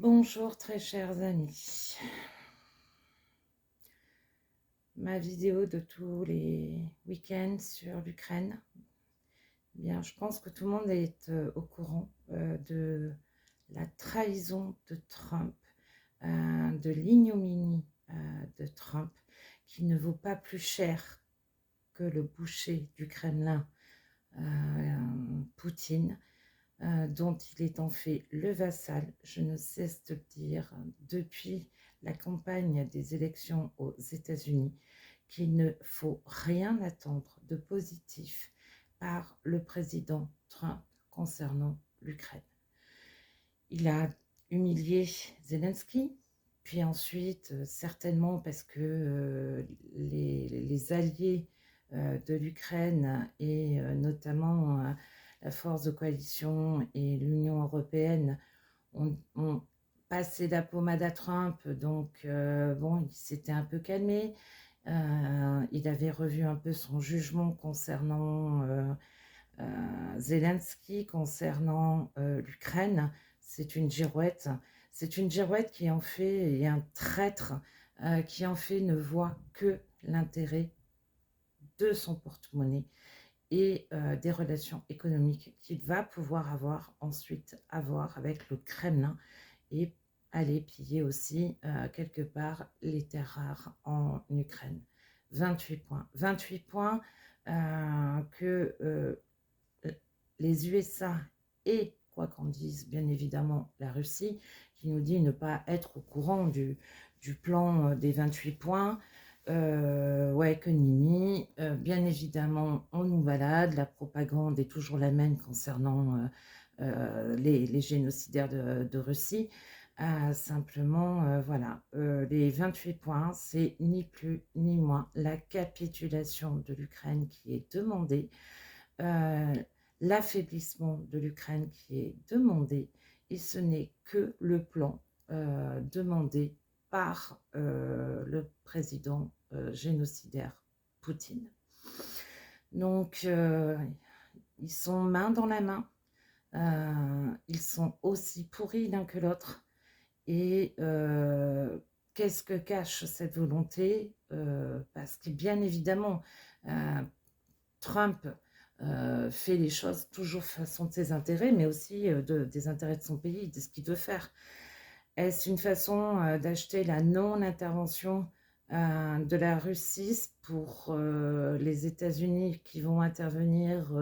Bonjour très chers amis. Ma vidéo de tous les week-ends sur l'Ukraine. Bien, je pense que tout le monde est au courant de la trahison de Trump, de l'ignominie de Trump, qui ne vaut pas plus cher que le boucher du Kremlin, Poutine. Dont il est en fait le vassal, je ne cesse de le dire, depuis la campagne des élections aux États-Unis, qu'il ne faut rien attendre de positif par le président Trump concernant l'Ukraine. Il a humilié Zelensky, puis ensuite, certainement parce que les alliés de l'Ukraine et notamment la force de coalition et l'Union européenne ont passé la pommade à Trump, donc bon, il s'était un peu calmé. Il avait revu un peu son jugement concernant Zelensky, concernant l'Ukraine. C'est une girouette. C'est une girouette qui en fait est un traître, qui en fait ne voit que l'intérêt de son porte-monnaie et des relations économiques qu'il va pouvoir ensuite avoir avec le Kremlin et aller piller aussi quelque part les terres rares en Ukraine. 28 points. 28 points que les USA et, quoi qu'en dise bien évidemment la Russie, qui nous dit ne pas être au courant du plan des 28 points, ouais, que nini, bien évidemment on nous balade, la propagande est toujours la même concernant les génocidaires de Russie. Simplement, voilà, les 28 points, c'est ni plus ni moins la capitulation de l'Ukraine qui est demandée, l'affaiblissement de l'Ukraine qui est demandé, et ce n'est que le plan demandé par le président génocidaire Poutine. Donc, ils sont main dans la main, ils sont aussi pourris l'un que l'autre, et qu'est-ce que cache cette volonté, parce que bien évidemment, Trump fait les choses toujours façon de ses intérêts, mais aussi des intérêts de son pays, de ce qu'il veut faire. Est-ce une façon d'acheter la non-intervention de la Russie pour les États-Unis qui vont intervenir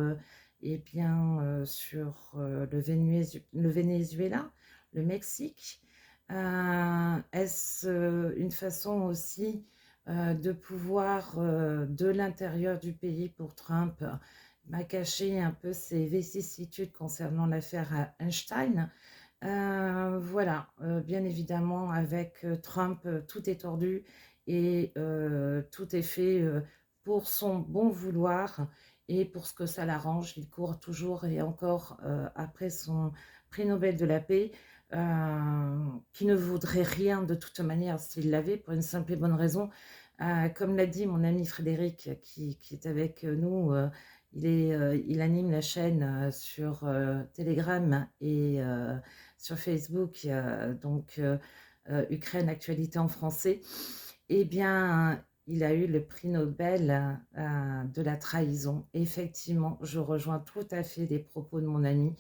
eh bien, sur le Venezuela, le Mexique? Est-ce une façon aussi de pouvoir, de l'intérieur du pays pour Trump, cacher un peu ses vicissitudes concernant l'affaire Einstein? Voilà, bien évidemment, avec Trump, tout est tordu et tout est fait pour son bon vouloir et pour ce que ça l'arrange. Il court toujours et encore après son prix Nobel de la paix, qui ne vaudrait rien de toute manière s'il l'avait, pour une simple et bonne raison. Comme l'a dit mon ami Frédéric, qui est avec nous, il anime la chaîne sur Telegram et sur Facebook, donc Ukraine Actualité en français. Eh bien, il a eu le prix Nobel de la trahison. Effectivement, je rejoins tout à fait les propos de mon ami.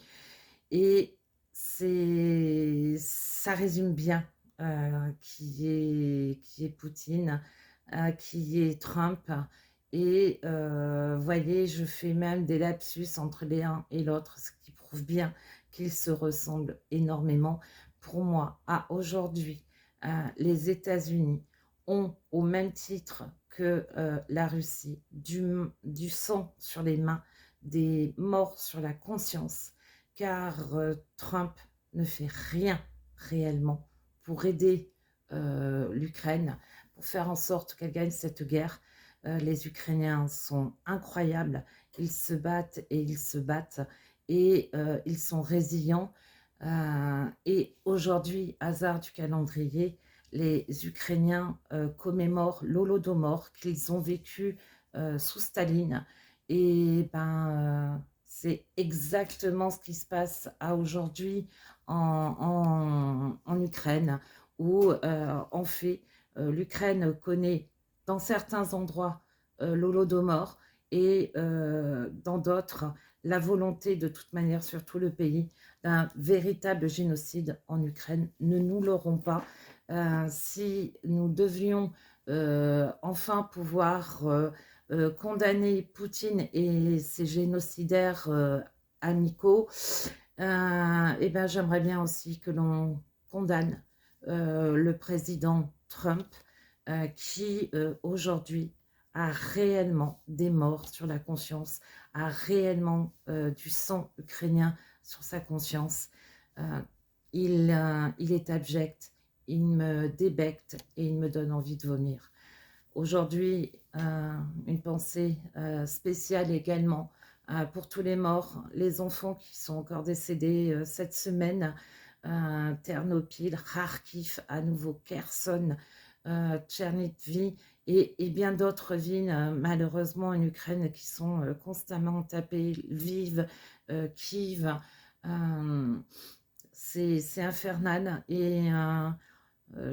Et ça résume bien qui est Poutine, qui est Trump. Et voyez, je fais même des lapsus entre l'un et l'autre, ce qui prouve bien qu'ils se ressemblent énormément. Pour moi, à aujourd'hui, les États-Unis ont, au même titre que la Russie, du sang sur les mains, des morts sur la conscience, car Trump ne fait rien réellement pour aider l'Ukraine, pour faire en sorte qu'elle gagne cette guerre. Les Ukrainiens sont incroyables, ils se battent et ils se battent, et ils sont résilients. Et aujourd'hui, hasard du calendrier, les Ukrainiens commémorent l'Holodomor qu'ils ont vécu sous Staline. Et ben, c'est exactement ce qui se passe à aujourd'hui en Ukraine, où en fait, l'Ukraine connaît dans certains endroits l'Holodomor et dans d'autres la volonté de toute manière sur tout le pays d'un véritable génocide en Ukraine. Ne nous l'aurons pas. Si nous devions enfin pouvoir condamner Poutine et ses génocidaires amicaux, et ben, j'aimerais bien aussi que l'on condamne le président Trump qui aujourd'hui a réellement des morts sur la conscience, a réellement du sang ukrainien sur sa conscience. Euh, il est abject, il me débecte et il me donne envie de vomir. Aujourd'hui, une pensée spéciale également pour tous les morts, les enfants qui sont encore décédés cette semaine, Ternopil, Kharkiv, à nouveau Kherson, Tchernivtsi et bien d'autres villes, malheureusement en Ukraine, qui sont constamment tapées, Lviv, Kiev. C'est infernal et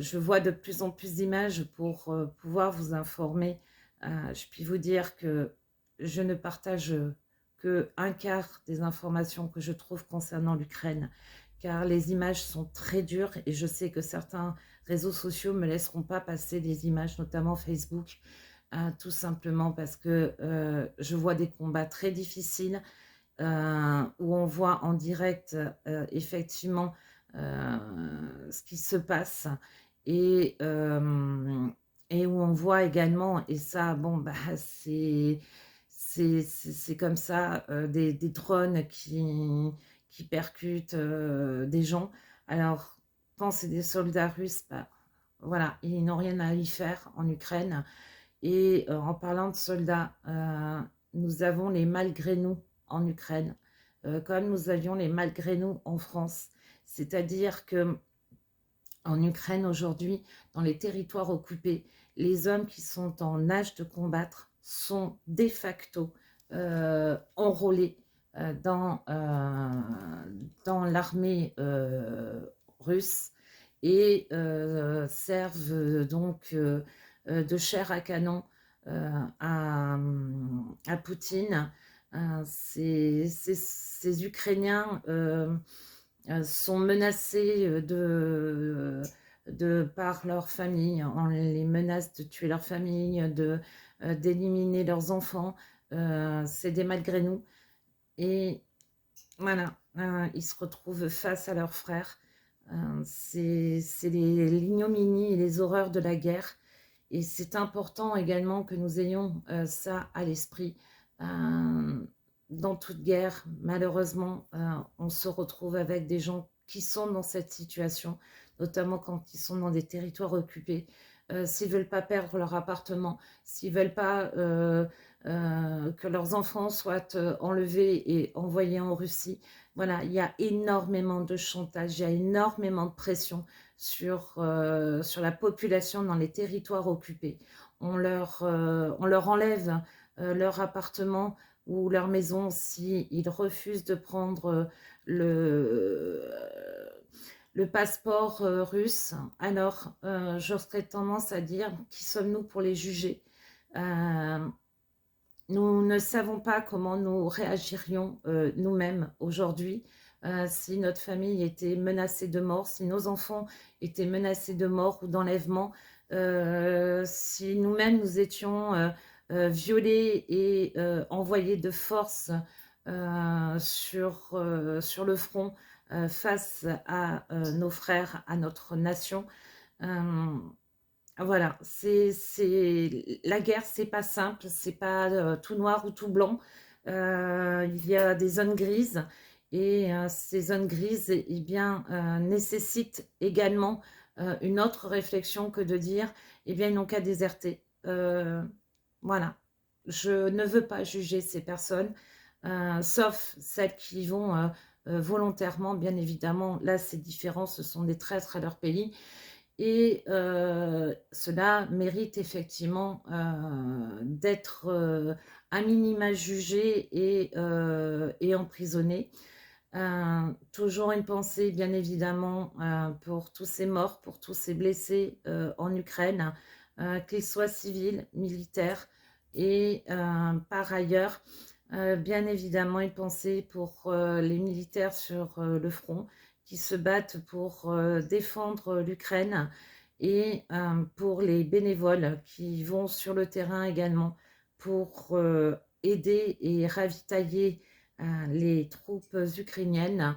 je vois de plus en plus d'images pour pouvoir vous informer. Je puis vous dire que je ne partage que un quart des informations que je trouve concernant l'Ukraine, car les images sont très dures et je sais que certains réseaux sociaux ne me laisseront pas passer des images, notamment Facebook, tout simplement parce que je vois des combats très difficiles où on voit en direct effectivement ce qui se passe et, et où on voit également, et ça, bon, bah, c'est comme ça, des drones qui percutent des gens. Alors, quand c'est des soldats russes, bah, voilà, ils n'ont rien à y faire en Ukraine. Et en parlant de soldats, nous avons les malgré nous en Ukraine, comme nous avions les malgré nous en France. C'est-à-dire que en Ukraine aujourd'hui, dans les territoires occupés, les hommes qui sont en âge de combattre sont de facto enrôlés dans l'armée russe et servent donc de chair à canon à Poutine. Ces Ukrainiens sont menacés par leur famille. On les menace de tuer leur famille, d'éliminer leurs enfants. C'est des malgré nous. Et voilà, ils se retrouvent face à leurs frères. C'est l'ignominie et les horreurs de la guerre. Et c'est important également que nous ayons ça à l'esprit. Dans toute guerre, malheureusement, on se retrouve avec des gens qui sont dans cette situation, notamment quand ils sont dans des territoires occupés. S'ils ne veulent pas perdre leur appartement, s'ils ne veulent pas que leurs enfants soient enlevés et envoyés en Russie. Voilà, il y a énormément de chantage, il y a énormément de pression sur la population dans les territoires occupés. On leur enlève leur appartement ou leur maison s'ils refusent de prendre le passeport russe. Alors, j'aurais tendance à dire, qui sommes-nous pour les juger? Nous ne savons pas comment nous réagirions nous-mêmes aujourd'hui si notre famille était menacée de mort, si nos enfants étaient menacés de mort ou d'enlèvement, si nous-mêmes nous étions violés et envoyés de force sur le front face à nos frères, à notre nation. Voilà, la guerre, c'est pas simple, c'est pas tout noir ou tout blanc. Il y a des zones grises et ces zones grises, eh bien, nécessitent également une autre réflexion que de dire, eh bien, ils n'ont qu'à déserter. Voilà, je ne veux pas juger ces personnes, sauf celles qui vont volontairement, bien évidemment. Là, c'est différent, ce sont des traîtres à leur pays. Et cela mérite effectivement d'être à minima jugé et emprisonné. Toujours une pensée, bien évidemment, pour tous ces morts, pour tous ces blessés en Ukraine, qu'ils soient civils, militaires, et par ailleurs, bien évidemment, une pensée pour les militaires sur le front qui se battent pour défendre l'Ukraine, et pour les bénévoles qui vont sur le terrain également pour aider et ravitailler les troupes ukrainiennes.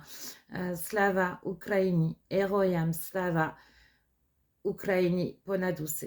Slava Ukraini, Heroyam Slava Ukraini Ponaduse.